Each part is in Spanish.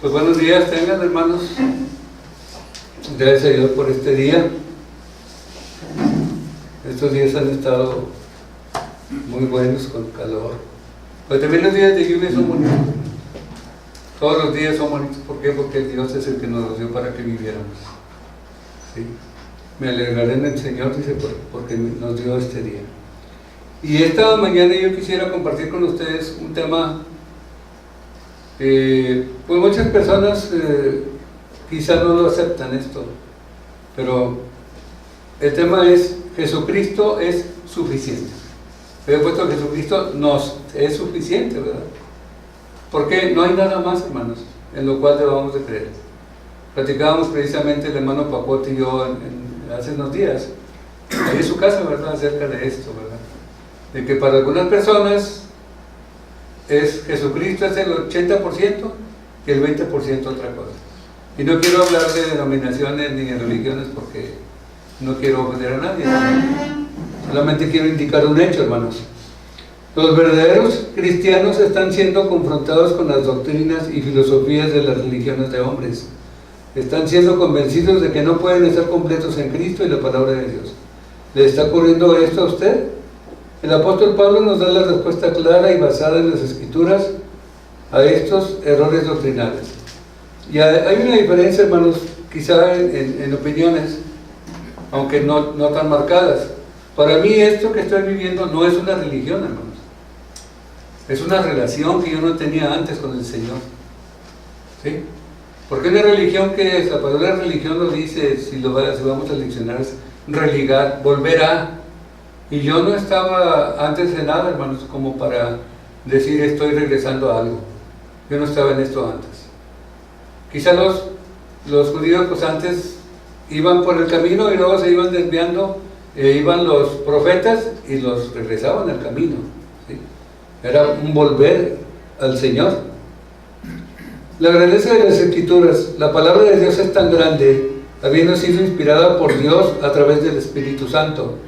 Pues buenos días tengan, hermanos. Gracias a Dios por este día. Estos días han estado muy buenos con calor. Pero también los días de lluvia son bonitos. Todos los días son bonitos. ¿Por qué? Porque Dios es el que nos los dio para que viviéramos. ¿Sí? Me alegraré en el Señor, dice, porque nos dio este día. Y esta mañana yo quisiera compartir con ustedes un tema. Pues muchas personas quizá no lo aceptan esto, pero el tema es: Jesucristo es suficiente. He puesto que Jesucristo nos es suficiente, ¿verdad? Porque no hay nada más, hermanos, en lo cual debamos de creer. Platicábamos precisamente el hermano Pacote y yo hace unos días, ahí en su casa, ¿verdad?, acerca de esto, ¿verdad? De que para algunas personas Jesucristo es el 80% y el 20% otra cosa. Y no quiero hablar de denominaciones ni de religiones porque no quiero ofender a nadie. Solamente quiero indicar un hecho, hermanos. Los verdaderos cristianos están siendo confrontados con las doctrinas y filosofías de las religiones de hombres. Están siendo convencidos de que no pueden estar completos en Cristo y la palabra de Dios. ¿Le está ocurriendo esto a usted? El apóstol Pablo nos da la respuesta clara y basada en las Escrituras a estos errores doctrinales. Y hay una diferencia, hermanos, quizá en opiniones, aunque no tan marcadas. Para mí esto que estoy viviendo no es una religión, hermanos. Es una relación que yo no tenía antes con el Señor. ¿Sí? Porque una religión, que es la palabra religión, lo dice, si vamos al diccionario, es religar, volver a. Y yo no estaba antes de nada, hermanos, como para decir estoy regresando a algo. Yo no estaba en esto antes. Quizá los judíos pues antes iban por el camino y luego se iban desviando, iban los profetas y los regresaban al camino. ¿Sí? Era un volver al Señor. La grandeza de las Escrituras, la palabra de Dios es tan grande, habiendo sido inspirada por Dios a través del Espíritu Santo,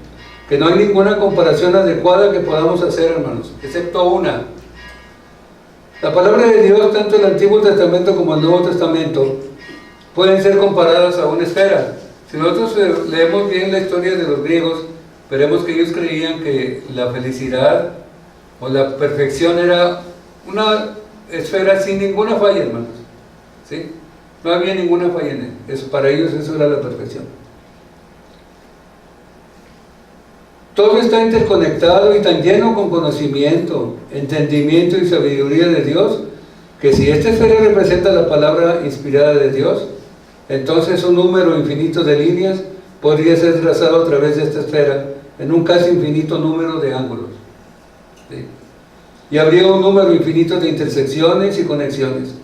que no hay ninguna comparación adecuada que podamos hacer, hermanos, excepto una. La palabra de Dios, tanto el Antiguo Testamento como el Nuevo Testamento, pueden ser comparadas a una esfera. Si nosotros leemos bien la historia de los griegos, veremos que ellos creían que la felicidad o la perfección era una esfera sin ninguna falla, hermanos. ¿Sí? No había ninguna falla en eso. Para ellos eso era la perfección. Todo está interconectado y tan lleno con conocimiento, entendimiento y sabiduría de Dios, que si esta esfera representa la palabra inspirada de Dios, entonces un número infinito de líneas podría ser trazado a través de esta esfera en un casi infinito número de ángulos. ¿Sí? Y habría un número infinito de intersecciones y conexiones.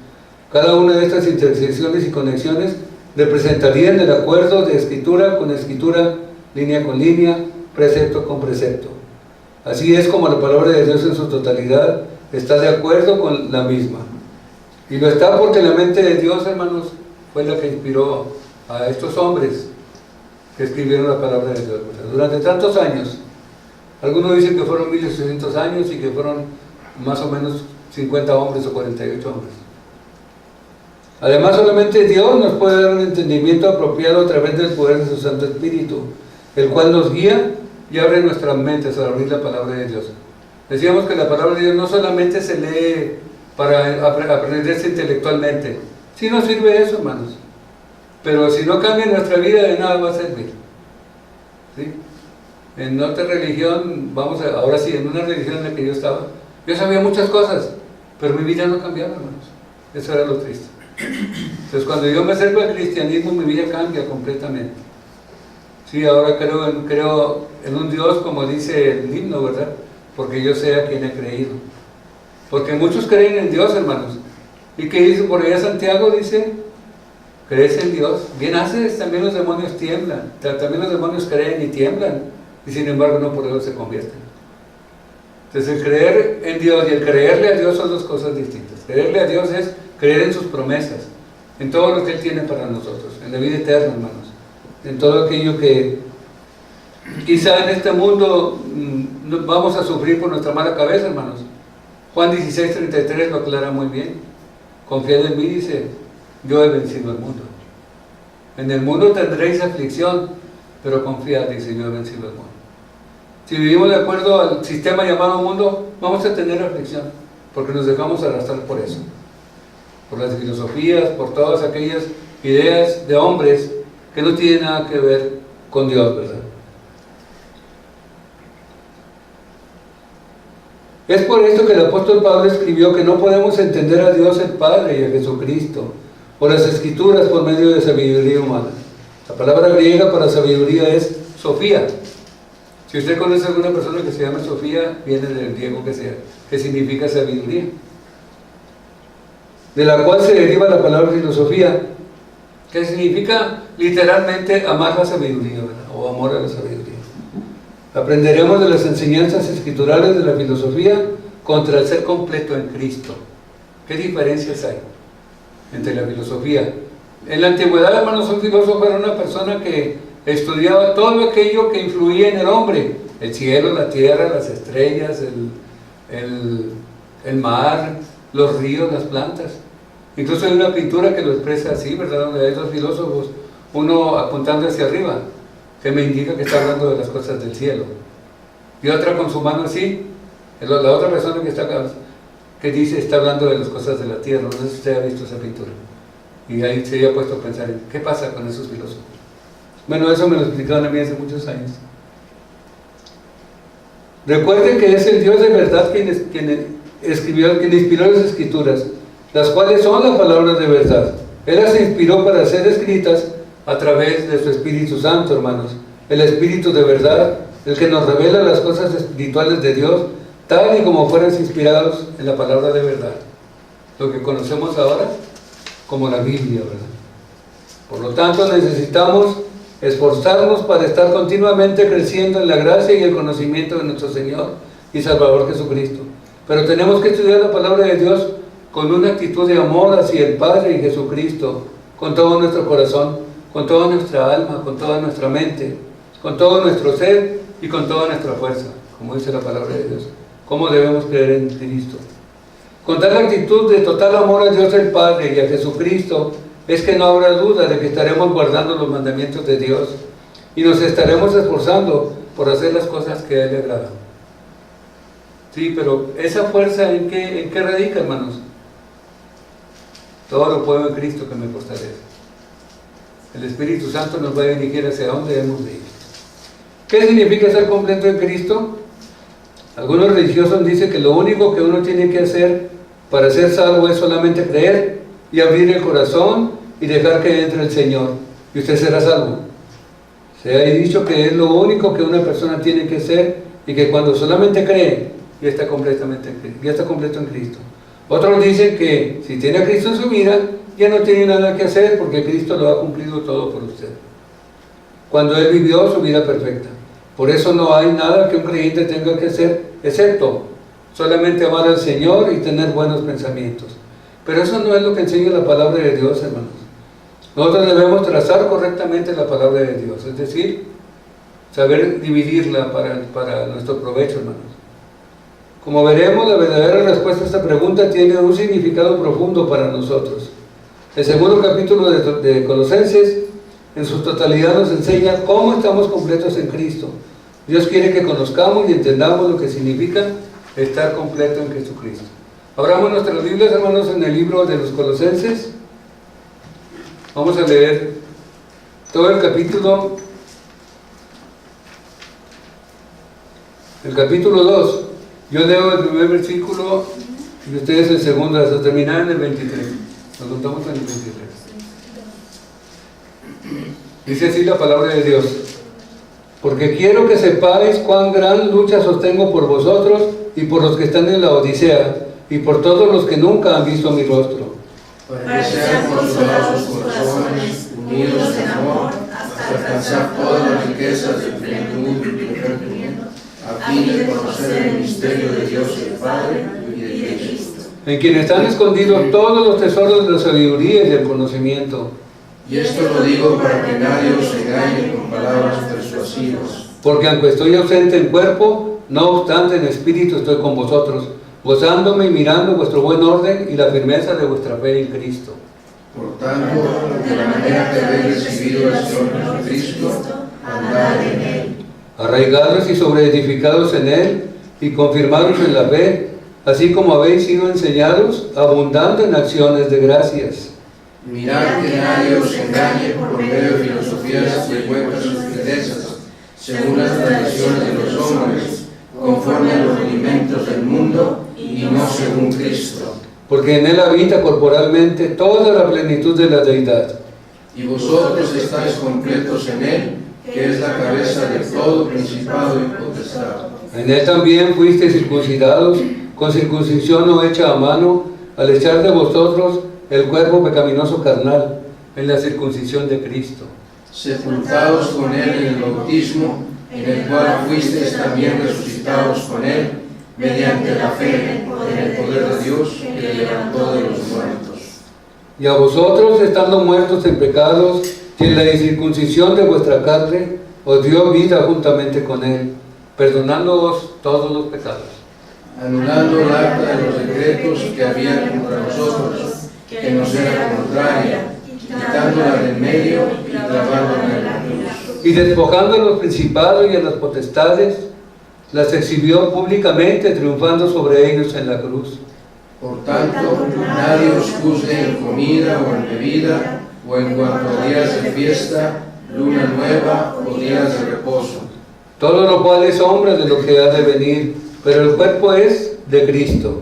Cada una de estas intersecciones y conexiones representarían el acuerdo de escritura con escritura, línea con línea, precepto con precepto. Así es como la palabra de Dios en su totalidad está de acuerdo con la misma. Y lo está porque la mente de Dios, hermanos, fue la que inspiró a estos hombres que escribieron la palabra de Dios. Durante tantos años, algunos dicen que fueron 1800 años y que fueron más o menos 50 hombres o 48 hombres. Además, solamente Dios nos puede dar un entendimiento apropiado a través del poder de su Santo Espíritu, el cual nos guía y abre nuestras mentes al abrir la palabra de Dios. Decíamos que la palabra de Dios no solamente se lee para aprenderse intelectualmente. Sí nos sirve eso, hermanos, pero si no cambia nuestra vida, de nada va a servir. ¿Sí? En otra religión, ahora sí, en una religión en la que yo estaba, yo sabía muchas cosas, pero mi vida no cambiaba, hermanos. Eso era lo triste. Entonces, cuando yo me acerco al cristianismo, mi vida cambia completamente. Sí, ahora creo en un Dios, como dice el himno, ¿verdad? Porque yo sé a quien he creído. Porque muchos creen en Dios, hermanos. ¿Y qué dice por allá Santiago? Dice, ¿crees en Dios? Bien haces, también los demonios tiemblan. También los demonios creen y tiemblan. Y sin embargo no por eso se convierten. Entonces el creer en Dios y el creerle a Dios son dos cosas distintas. Creerle a Dios es creer en sus promesas, en todo lo que Él tiene para nosotros, en la vida eterna, hermanos. En todo aquello que quizá en este mundo vamos a sufrir por nuestra mala cabeza, hermanos. Juan 16:33 lo aclara muy bien. Confiad en mí, dice, yo he vencido al mundo. En el mundo tendréis aflicción, pero confiad, dice, yo he vencido al mundo. Si vivimos de acuerdo al sistema llamado mundo, vamos a tener aflicción, porque nos dejamos arrastrar por eso, por las filosofías, por todas aquellas ideas de hombres que no tienen nada que ver con Dios, ¿verdad? Es por esto que el apóstol Pablo escribió que no podemos entender a Dios el Padre y a Jesucristo o las Escrituras por medio de sabiduría humana. La palabra griega para sabiduría es Sofía. Si usted conoce a alguna persona que se llama Sofía, viene del griego que significa sabiduría, de la cual se deriva la palabra filosofía, que significa literalmente amar la sabiduría, ¿verdad? O amor a la sabiduría. Aprenderemos de las enseñanzas escriturales de la filosofía contra el ser completo en Cristo. ¿Qué diferencias hay entre la filosofía? En la antigüedad, hermanos, un filósofo era una persona que estudiaba todo aquello que influía en el hombre: el cielo, la tierra, las estrellas, el mar, los ríos, las plantas. Incluso hay una pintura que lo expresa así, ¿verdad? Donde hay dos filósofos, uno apuntando hacia arriba, que me indica que está hablando de las cosas del cielo, y otra con su mano así, la otra persona que está acá, que dice, está hablando de las cosas de la tierra. No sé si usted ha visto esa pintura, y ahí se había puesto a pensar en qué pasa con esos filósofos. Bueno, eso me lo explicaron a mí hace muchos años. Recuerden que es el Dios de verdad quien inspiró las Escrituras, las cuales son las palabras de verdad. Él las inspiró para ser escritas a través de su Espíritu Santo, hermanos. El Espíritu de verdad, el que nos revela las cosas espirituales de Dios, tal y como fueran inspirados en la palabra de verdad. Lo que conocemos ahora como la Biblia, ¿verdad? Por lo tanto, necesitamos esforzarnos para estar continuamente creciendo en la gracia y el conocimiento de nuestro Señor y Salvador Jesucristo. Pero tenemos que estudiar la palabra de Dios con una actitud de amor hacia el Padre y Jesucristo, con todo nuestro corazón, con toda nuestra alma, con toda nuestra mente, con todo nuestro ser y con toda nuestra fuerza, como dice la palabra de Dios. ¿Cómo debemos creer en Cristo? Con tal actitud de total amor a Dios el Padre y a Jesucristo, es que no habrá duda de que estaremos guardando los mandamientos de Dios y nos estaremos esforzando por hacer las cosas que a Él le agradan. Sí, pero esa fuerza ¿en qué radica, hermanos? Todo lo puedo en Cristo que me fortalece. El Espíritu Santo nos va a dirigir hacia dónde debemos de ir. ¿Qué significa ser completo en Cristo? Algunos religiosos dicen que lo único que uno tiene que hacer para ser salvo es solamente creer y abrir el corazón y dejar que entre el Señor, y usted será salvo. Se ha dicho que es lo único que una persona tiene que hacer, y que cuando solamente cree, ya está completo en Cristo. Otros dicen que si tiene a Cristo en su vida, ya no tiene nada que hacer, porque Cristo lo ha cumplido todo por usted, cuando Él vivió su vida perfecta. Por eso no hay nada que un creyente tenga que hacer, excepto solamente amar al Señor y tener buenos pensamientos. Pero eso no es lo que enseña la palabra de Dios, hermanos. Nosotros debemos trazar correctamente la palabra de Dios, es decir, saber dividirla para nuestro provecho, hermanos. Como veremos, la verdadera respuesta a esta pregunta tiene un significado profundo para nosotros. El segundo capítulo de Colosenses, en su totalidad, nos enseña cómo estamos completos en Cristo. Dios quiere que conozcamos y entendamos lo que significa estar completo en Jesucristo. Abramos nuestras Biblias, hermanos, en el libro de los Colosenses. Vamos a leer todo el capítulo 2. Yo leo el primer versículo y ustedes el segundo, hasta terminar en el 23. Nos contamos en el 23. Dice así la palabra de Dios: porque quiero que sepáis cuán gran lucha sostengo por vosotros y por los que están en la Odisea, y por todos los que nunca han visto mi rostro, para que sean consolados sus corazones, unidos en amor, hasta alcanzar todas las riquezas del plenitud y del entendimiento, a fin de conocer el misterio de Dios el Padre y de Cristo, en quien están escondidos todos los tesoros de la sabiduría y del conocimiento. Y esto lo digo para que nadie os engañe con palabras persuasivas. Porque aunque estoy ausente en cuerpo, no obstante en espíritu estoy con vosotros, gozándome y mirando vuestro buen orden y la firmeza de vuestra fe en Cristo. Por tanto, de la manera que habéis recibido al Señor Jesucristo, andad en Él. Arraigados y sobreedificados en Él y confirmados en la fe, así como habéis sido enseñados, abundando en acciones de gracias. Mirad que nadie os engañe por medio de filosofías que cuentan sus riquezas, según las tradiciones de los hombres, conforme a los rudimentos del mundo y no según Cristo. Porque en Él habita corporalmente toda la plenitud de la deidad. Y vosotros estáis completos en Él, que es la cabeza de todo principado y potestad. En Él también fuisteis circuncidados, con circuncisión no hecha a mano, al echar de vosotros el cuerpo pecaminoso carnal, en la circuncisión de Cristo. Sepultados con Él en el bautismo, en el cual fuisteis también resucitados con Él, mediante la fe en el poder de Dios que le levantó de los muertos. Y a vosotros, estando muertos en pecados, y en la incircuncisión de vuestra carne, os dio vida juntamente con Él, perdonándoos todos los pecados. Anulando el acta de los decretos que había contra nosotros, que nos era contraria, quitándola del medio y clavándola en la cruz. Y despojando a los principados y a las potestades, las exhibió públicamente, triunfando sobre ellos en la cruz. Por tanto, nadie os juzgue en comida o en bebida, o en cuanto a días de fiesta, luna nueva o días de reposo. Todo lo cual es sombra de lo que ha de venir, pero el cuerpo es de Cristo.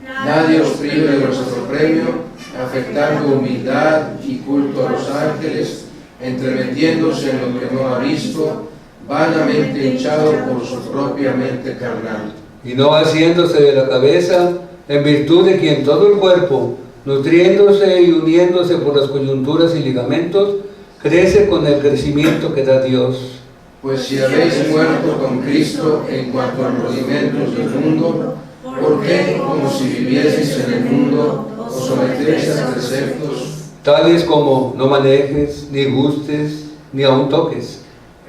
Nadie os prive de vuestro premio, afectando humildad y culto a los ángeles, entremetiéndose en lo que no ha visto, vanamente hinchado por su propia mente carnal. Y no haciéndose de la cabeza, en virtud de quien todo el cuerpo, nutriéndose y uniéndose por las coyunturas y ligamentos, crece con el crecimiento que da Dios. Pues si habéis muerto con Cristo en cuanto a los rudimentos del mundo, ¿por qué, como si vivieseis en el mundo, os sometéis a preceptos, tales como no manejes, ni gustes, ni aun toques,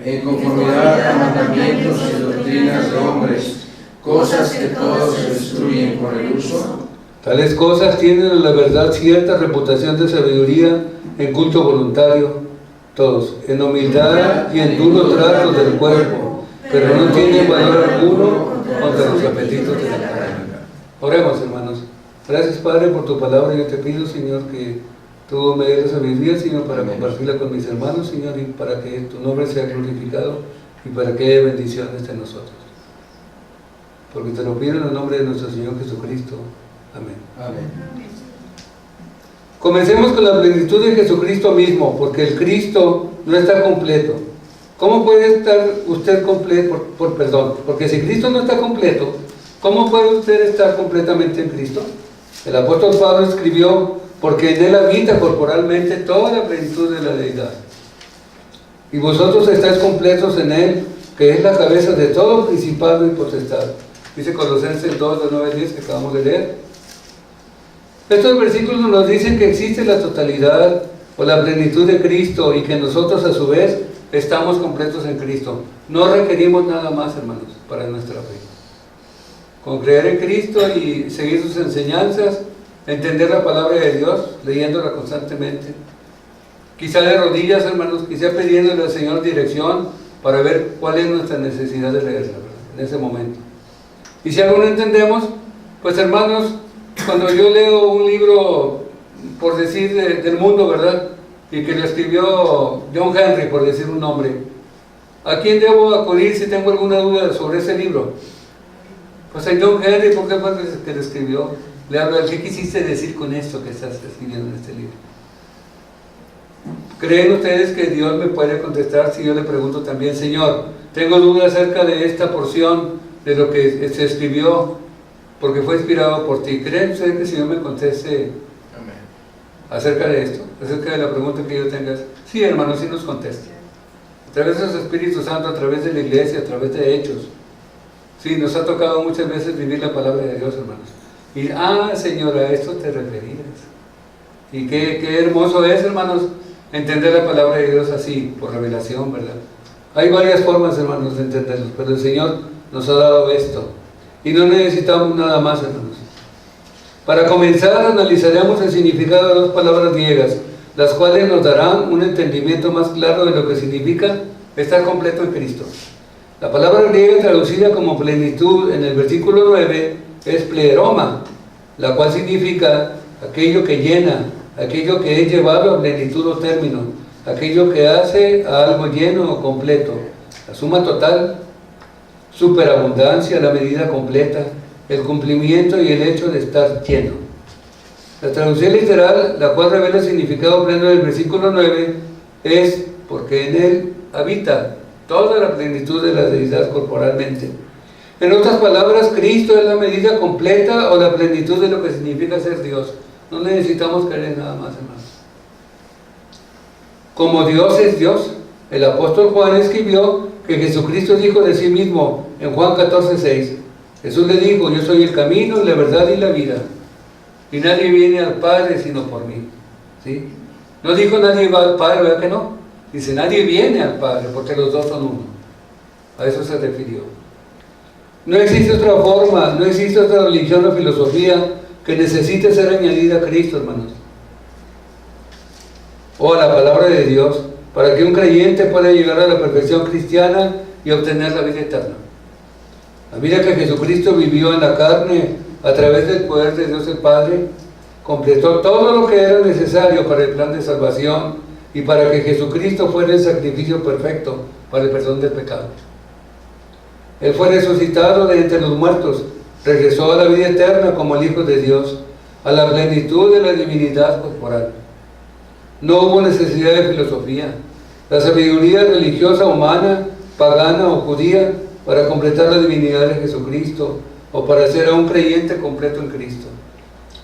en conformidad a mandamientos y doctrinas de hombres, cosas que todos se destruyen con el uso? Tales cosas tienen en la verdad cierta reputación de sabiduría en culto voluntario, todos, en humildad y en duro trato del cuerpo, pero no tienen valor alguno contra los apetitos de la carne. Oremos, hermanos. Gracias, Padre, por tu palabra. Yo te pido, Señor, que tú me des la sabiduría, Señor, para compartirla con mis hermanos, Señor, y para que tu nombre sea glorificado y para que haya bendiciones de nosotros. Porque te lo pido en el nombre de nuestro Señor Jesucristo. Amén. Amén. Comencemos con la plenitud de Jesucristo mismo, porque el Cristo no está completo. ¿Cómo puede estar usted completo? Porque si Cristo no está completo, ¿cómo puede usted estar completamente en Cristo? El apóstol Pablo escribió, porque en Él habita corporalmente toda la plenitud de la deidad. Y vosotros estáis completos en Él, que es la cabeza de todo principado y potestad. Dice Colosenses 2, de 9 a 10, que acabamos de leer. Estos versículos nos dicen que existe la totalidad o la plenitud de Cristo y que nosotros a su vez estamos completos en Cristo. No requerimos nada más, hermanos, para nuestra fe. Con creer en Cristo y seguir sus enseñanzas, entender la palabra de Dios, leyéndola constantemente. Quizá de rodillas, hermanos, quizá pidiéndole al Señor dirección para ver cuál es nuestra necesidad de leerla, ¿verdad? En ese momento. Y si algo no entendemos, pues hermanos, cuando yo leo un libro, por decir, del mundo, ¿verdad? Y que lo escribió John Henry, por decir un nombre, ¿a quién debo acudir si tengo alguna duda sobre ese libro? Pues a John Henry, ¿por qué fue que lo escribió? Le hablo, ¿qué quisiste decir con esto que estás escribiendo en este libro? ¿Creen ustedes que Dios me puede contestar si yo le pregunto también, Señor, tengo dudas acerca de esta porción de lo que se escribió porque fue inspirado por ti? ¿Creen ustedes que el Señor me conteste acerca de esto? Acerca de la pregunta que yo tenga. Sí, hermano, sí nos contesta. A través de su Espíritu Santo, a través de la iglesia, a través de hechos. Sí, nos ha tocado muchas veces vivir la palabra de Dios, hermanos. Y, Señor, a esto te referías. Y qué hermoso es, hermanos, entender la palabra de Dios así, por revelación, ¿verdad? Hay varias formas, hermanos, de entenderlos, pero el Señor nos ha dado esto. Y no necesitamos nada más, hermanos. Para comenzar, analizaremos el significado de dos palabras griegas, las cuales nos darán un entendimiento más claro de lo que significa estar completo en Cristo. La palabra griega traducida como plenitud en el versículo 9 es pleroma, la cual significa aquello que llena, aquello que es llevado a plenitud o término, aquello que hace a algo lleno o completo, la suma total, superabundancia, la medida completa, el cumplimiento y el hecho de estar lleno. La traducción literal, la cual revela el significado pleno del versículo 9, es porque en él habita toda la plenitud de la deidad corporalmente. En otras palabras, Cristo es la medida completa o la plenitud de lo que significa ser Dios. No necesitamos creer en nada más, hermanos. Como Dios es Dios, el apóstol Juan escribió que Jesucristo dijo de sí mismo en Juan 14:6. Jesús le dijo: yo soy el camino, la verdad y la vida, y nadie viene al Padre sino por mí. ¿Sí? No dijo nadie va al Padre, ¿verdad que no? Dice nadie viene al Padre, porque los dos son uno. A eso se refirió. No existe otra forma, no existe otra religión o filosofía que necesite ser añadida a Cristo, hermanos, o a la palabra de Dios, para que un creyente pueda llegar a la perfección cristiana y obtener la vida eterna. La vida que Jesucristo vivió en la carne a través del poder de Dios el Padre completó todo lo que era necesario para el plan de salvación y para que Jesucristo fuera el sacrificio perfecto para el perdón del pecado. Él fue resucitado de entre los muertos, regresó a la vida eterna como el Hijo de Dios, a la plenitud de la divinidad corporal. No hubo necesidad de filosofía, la sabiduría religiosa humana, pagana o judía, para completar la divinidad de Jesucristo o para ser a un creyente completo en Cristo.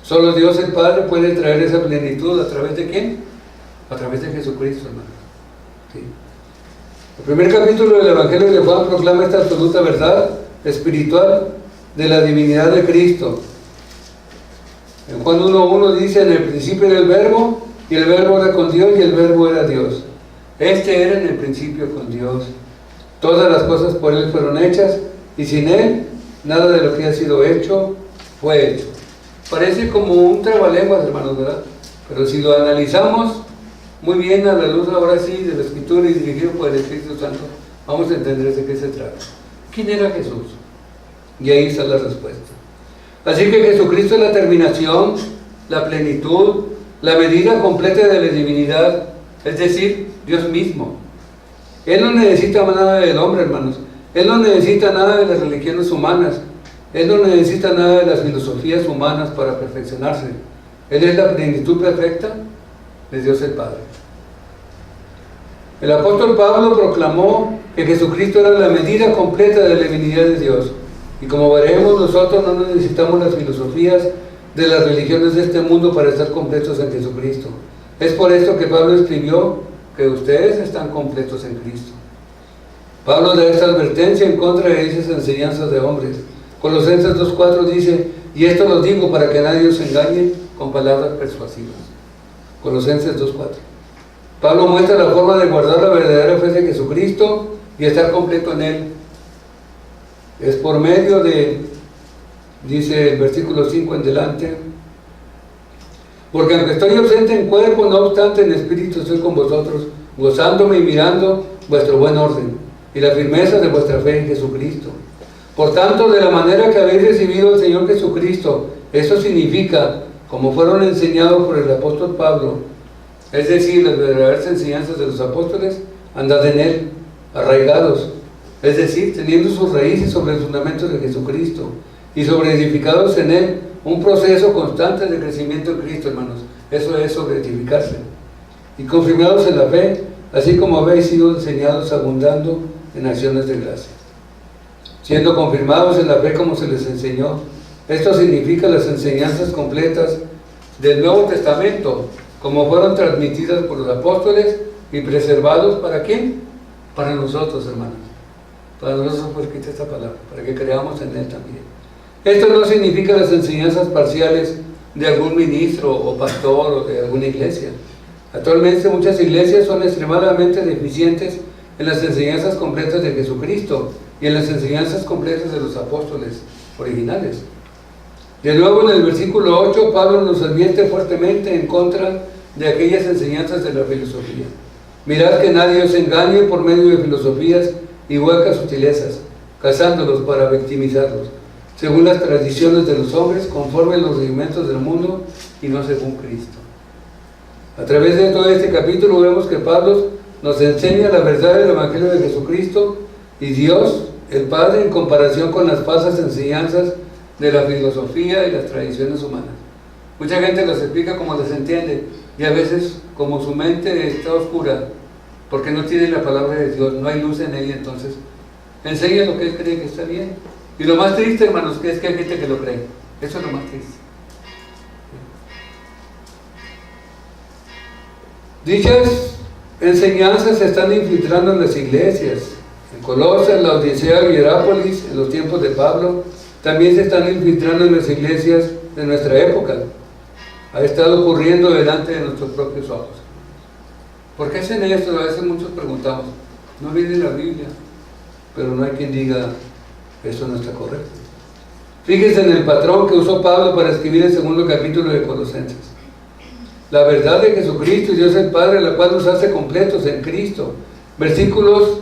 Solo Dios el Padre puede traer esa plenitud. ¿A través de quién? A través de Jesucristo, hermano. ¿Sí? El primer capítulo del Evangelio de Juan proclama esta absoluta verdad espiritual de la divinidad de Cristo. En Juan 1:1 dice: en el principio era el Verbo, y el Verbo era con Dios, y el Verbo era Dios. Este era en el principio con Dios. Todas las cosas por Él fueron hechas, y sin Él, nada de lo que ha sido hecho, fue hecho. Parece como un trabalenguas, hermanos, ¿verdad? Pero si lo analizamos muy bien a la luz ahora sí de la Escritura y dirigido por el Espíritu Santo, vamos a entender de qué se trata. ¿Quién era Jesús? Y ahí está la respuesta. Así que Jesucristo es la terminación, la plenitud, la medida completa de la divinidad, es decir, Dios mismo. Él no necesita nada del hombre, hermanos. Él no necesita nada de las religiones humanas. Él no necesita nada de las filosofías humanas para perfeccionarse. Él es la plenitud perfecta de Dios el Padre. El apóstol Pablo proclamó que Jesucristo era la medida completa de la divinidad de Dios. Y como veremos, nosotros no necesitamos las filosofías de las religiones de este mundo para estar completos en Jesucristo. Es por esto que Pablo escribió que ustedes están completos en Cristo. Pablo da esta advertencia en contra de esas enseñanzas de hombres. Colosenses 2:4 dice: y esto lo digo para que nadie os engañe con palabras persuasivas. Colosenses 2:4. Pablo muestra la forma de guardar la verdadera fe de Jesucristo y estar completo en Él. Es por medio de, dice el versículo 5 en delante: porque aunque estoy ausente en cuerpo, no obstante en espíritu estoy con vosotros, gozándome y mirando vuestro buen orden y la firmeza de vuestra fe en Jesucristo. Por tanto, de la manera que habéis recibido al Señor Jesucristo, eso significa, como fueron enseñados por el apóstol Pablo, es decir, las verdaderas enseñanzas de los apóstoles, andad en Él, arraigados, es decir, teniendo sus raíces sobre el fundamento de Jesucristo y sobre edificados en Él, un proceso constante de crecimiento en Cristo, hermanos. Eso es sobre edificarse. Y confirmados en la fe, así como habéis sido enseñados, abundando en acciones de gracia. Siendo confirmados en la fe como se les enseñó. Esto significa las enseñanzas completas del Nuevo Testamento, como fueron transmitidas por los apóstoles y preservados, ¿para quién? Para nosotros, hermanos. Para nosotros fue escrita esta palabra, para que creamos en Él también. Esto no significa las enseñanzas parciales de algún ministro o pastor o de alguna iglesia. Actualmente muchas iglesias son extremadamente deficientes en las enseñanzas completas de Jesucristo y en las enseñanzas completas de los apóstoles originales. De nuevo, en el versículo 8, Pablo nos advierte fuertemente en contra de aquellas enseñanzas de la filosofía. Mirad que nadie os engañe por medio de filosofías y huecas sutilezas, cazándolos para victimizarlos, según las tradiciones de los hombres, conforme a los rudimentos del mundo y no según Cristo. A través de todo este capítulo vemos que Pablo nos enseña la verdad del Evangelio de Jesucristo y Dios, el Padre, en comparación con las falsas enseñanzas de la filosofía y las tradiciones humanas. Mucha gente las explica como las entiende, y a veces, como su mente está oscura, porque no tiene la palabra de Dios, no hay luz en ella, entonces enseña lo que él cree que está bien. Y lo más triste, hermanos, que es que hay gente que lo cree. Eso es lo más triste. Dichas enseñanzas se están infiltrando en las iglesias. En Colosas, la Odisea y Hierápolis, en los tiempos de Pablo, también se están infiltrando en las iglesias de nuestra época. Ha estado ocurriendo delante de nuestros propios ojos. ¿Por qué hacen esto? A veces muchos preguntamos. No viene en la Biblia, pero no hay quien diga eso no está correcto. Fíjense en el patrón que usó Pablo para escribir el segundo capítulo de Colosenses. La verdad de Jesucristo y Dios el Padre, la cual nos hace completos en Cristo. Versículos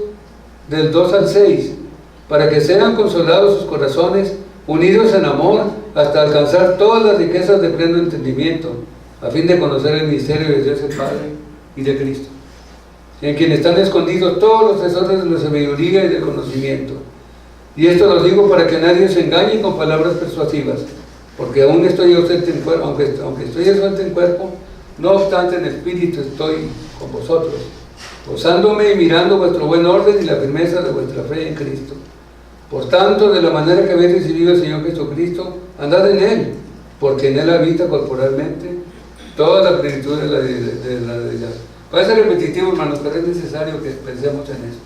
del 2 al 6. Para que sean consolados sus corazones, unidos en amor, hasta alcanzar todas las riquezas de pleno entendimiento, a fin de conocer el misterio de Dios el Padre y de Cristo, en quien están escondidos todos los tesoros de la sabiduría y del conocimiento. Y esto lo digo para que nadie se engañe con palabras persuasivas, porque aún estoy ausente en cuerpo, aunque estoy ausente en cuerpo, no obstante en espíritu estoy con vosotros, gozándome y mirando vuestro buen orden y la firmeza de vuestra fe en Cristo. Por tanto, de la manera que habéis recibido al Señor Jesucristo, andad en Él, porque en Él habita corporalmente toda la plenitud de la deidad. Parece repetitivo, hermanos, pero es necesario que pensemos en esto.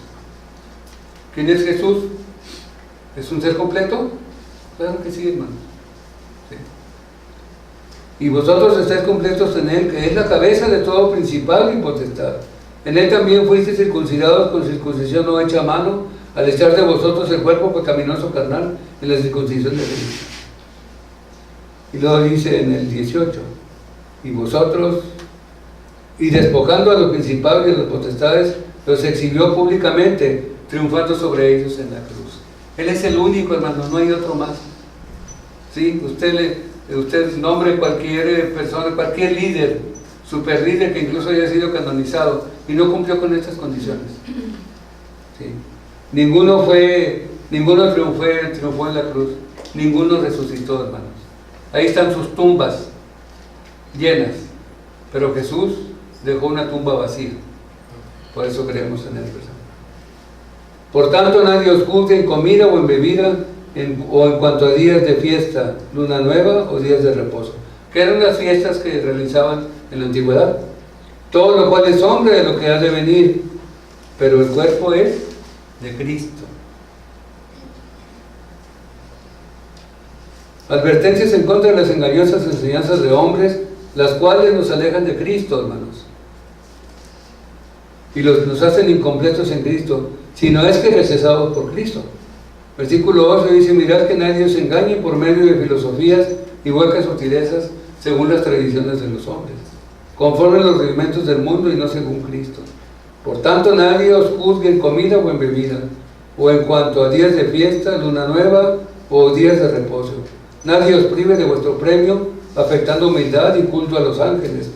¿Quién es Jesús? ¿Es un ser completo? Claro que sí, hermanos. Sí. Y vosotros estáis completos en Él, que es la cabeza de todo principal y potestad. En Él también fuisteis circuncidados con circuncisión no hecha a mano, al echar de vosotros el cuerpo pecaminoso carnal en la circuncisión de Cristo. Y luego dice en el 18, y vosotros, y despojando a los principados y a las potestades, los exhibió públicamente, triunfando sobre ellos en la cruz. Él es el único, hermano, no hay otro más. ¿Sí? Usted nombre cualquier persona, cualquier líder, super líder que incluso haya sido canonizado y no cumplió con estas condiciones. ¿Sí? Ninguno triunfó en la cruz, ninguno resucitó, hermanos. Ahí están sus tumbas llenas, pero Jesús dejó una tumba vacía. Por eso creemos en él. Por tanto, nadie os juzgue en comida o en bebida, o en cuanto a días de fiesta, luna nueva o días de reposo, que eran las fiestas que realizaban en la antigüedad. Todo lo cual es hombre de lo que ha de venir, pero el cuerpo es de Cristo. Advertencias en contra de las engañosas enseñanzas de hombres, las cuales nos alejan de Cristo, hermanos, y nos hacen incompletos en Cristo, si no es que recesados por Cristo. Versículo 8 dice: mirad que nadie os engañe por medio de filosofías y huecas sutilezas, según las tradiciones de los hombres, conforme a los rudimentos del mundo y no según Cristo. Por tanto, nadie os juzgue en comida o en bebida, o en cuanto a días de fiesta, luna nueva o días de reposo. Nadie os prive de vuestro premio, afectando humildad y culto a los ángeles,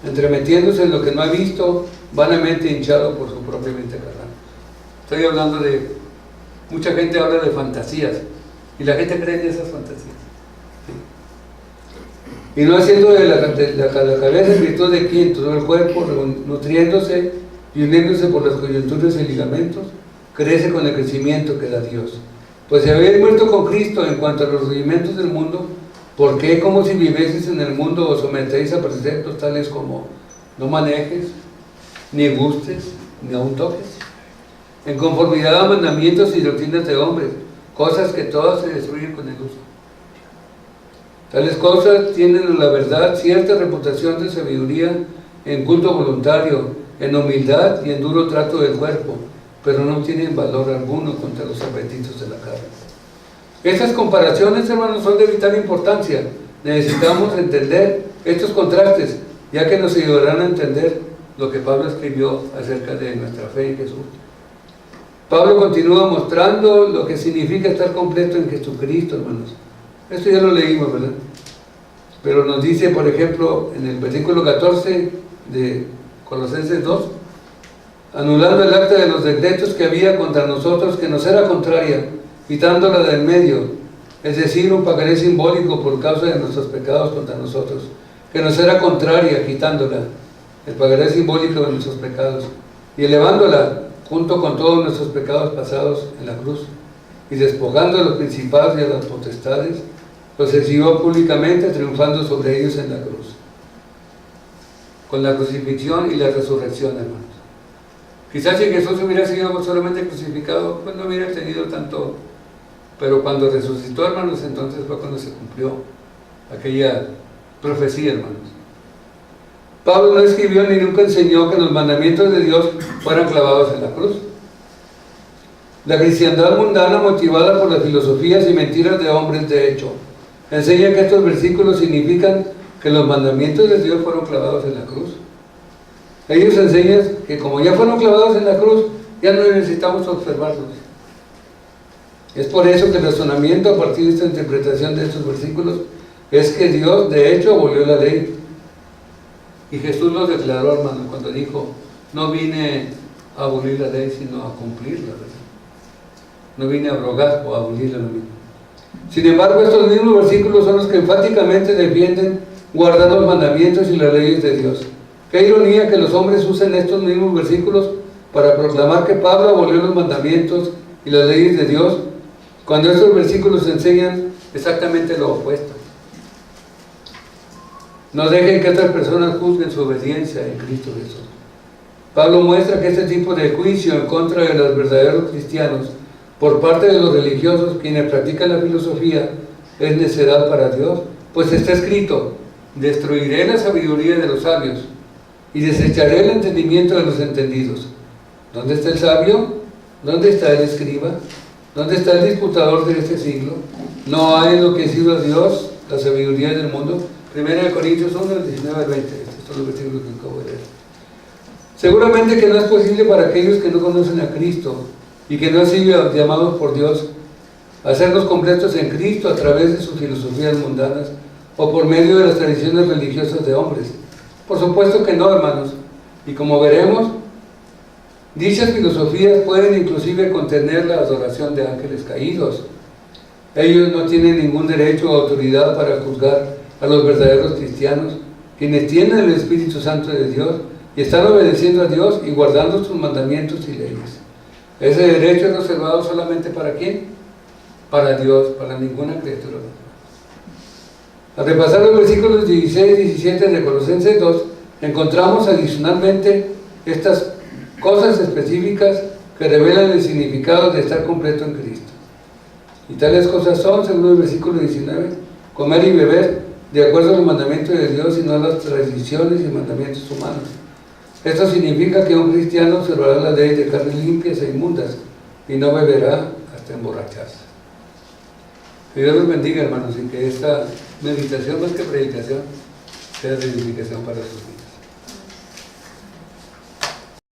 entremetiéndose en lo que no ha visto, vanamente hinchado por su propia mente carnal. Estoy hablando de, mucha gente habla de fantasías, y la gente cree en esas fantasías. ¿Sí? Y no haciendo de la cabeza en virtud de quien todo el cuerpo, nutriéndose y uniéndose por las coyunturas y ligamentos, crece con el crecimiento que da Dios. Pues si habéis muerto con Cristo en cuanto a los rudimentos del mundo, ¿por qué, como si vivieseis en el mundo, os sometéis a preceptos tales como no manejes, ni gustes, ni aun toques? En conformidad a mandamientos y doctrinas de hombres, cosas que todas se destruyen con el uso. Tales cosas tienen en la verdad cierta reputación de sabiduría en culto voluntario, en humildad y en duro trato del cuerpo, pero no tienen valor alguno contra los apetitos de la carne. Estas comparaciones, hermanos, son de vital importancia. Necesitamos entender estos contrastes, ya que nos ayudarán a entender lo que Pablo escribió acerca de nuestra fe en Jesús. Pablo continúa mostrando lo que significa estar completo en Jesucristo, hermanos. Esto ya lo leímos, ¿verdad? Pero nos dice, por ejemplo, en el versículo 14 de Colosenses 2, anulando el acta de los decretos que había contra nosotros, que nos era contraria, quitándola del medio, es decir, un pagaré simbólico por causa de nuestros pecados contra nosotros, que nos era contraria, quitándola, el pagaré simbólico de nuestros pecados, y elevándola junto con todos nuestros pecados pasados en la cruz, y despojando a los principados y a las potestades, los exhibió públicamente, triunfando sobre ellos en la cruz. Con la crucifixión y la resurrección, hermanos. Quizás si Jesús hubiera sido solamente crucificado, pues no hubiera tenido tanto, pero cuando resucitó, hermanos, entonces fue cuando se cumplió aquella profecía, hermanos. Pablo no escribió ni nunca enseñó que los mandamientos de Dios fueran clavados en la cruz. La cristiandad mundana, motivada por las filosofías y mentiras de hombres, de hecho, enseña que estos versículos significan que los mandamientos de Dios fueron clavados en la cruz. Ellos enseñan que como ya fueron clavados en la cruz, ya no necesitamos observarlos. Es por eso que el razonamiento a partir de esta interpretación de estos versículos es que Dios de hecho abolió la ley. Y Jesús lo declaró, hermano, cuando dijo: no vine a abolir la ley, sino a cumplirla, ¿verdad? No vine a abrogar o a abolirla, lo mismo. Sin embargo, estos mismos versículos son los que enfáticamente defienden guardar los mandamientos y las leyes de Dios. Qué ironía que los hombres usen estos mismos versículos para proclamar que Pablo abolió los mandamientos y las leyes de Dios, cuando estos versículos enseñan exactamente lo opuesto. No dejen que otras personas juzguen su obediencia en Cristo Jesús. Pablo muestra que este tipo de juicio en contra de los verdaderos cristianos por parte de los religiosos, quienes practican la filosofía, es necedad para Dios, pues está escrito: destruiré la sabiduría de los sabios y desecharé el entendimiento de los entendidos. ¿Dónde está el sabio? ¿Dónde está el escriba? ¿Dónde está el disputador de este siglo? ¿No ha enloquecido a Dios la sabiduría del mundo? 1 Corintios 1, 19 al 20. Estos son los versículos que acabo de leer. Seguramente que no es posible para aquellos que no conocen a Cristo y que no han sido llamados por Dios hacernos completos en Cristo a través de sus filosofías mundanas o por medio de las tradiciones religiosas de hombres. Por supuesto que no, hermanos. Y como veremos, dichas filosofías pueden inclusive contener la adoración de ángeles caídos. Ellos no tienen ningún derecho o autoridad para juzgar a los verdaderos cristianos, quienes tienen el Espíritu Santo de Dios y están obedeciendo a Dios y guardando sus mandamientos y leyes. Ese derecho es reservado solamente ¿para quién? Para Dios, para ninguna criatura. Al repasar los versículos 16 y 17 de Colosenses 2, encontramos adicionalmente estas cosas específicas que revelan el significado de estar completo en Cristo. Y tales cosas son, según el versículo 19, comer y beber de acuerdo a los mandamientos de Dios y no a las tradiciones y mandamientos humanos. Esto significa que un cristiano observará las leyes de carnes limpias e inmundas y no beberá hasta emborracharse. Que Dios los bendiga, hermanos, y que esta meditación más que predicación sea de edificación para sus vidas.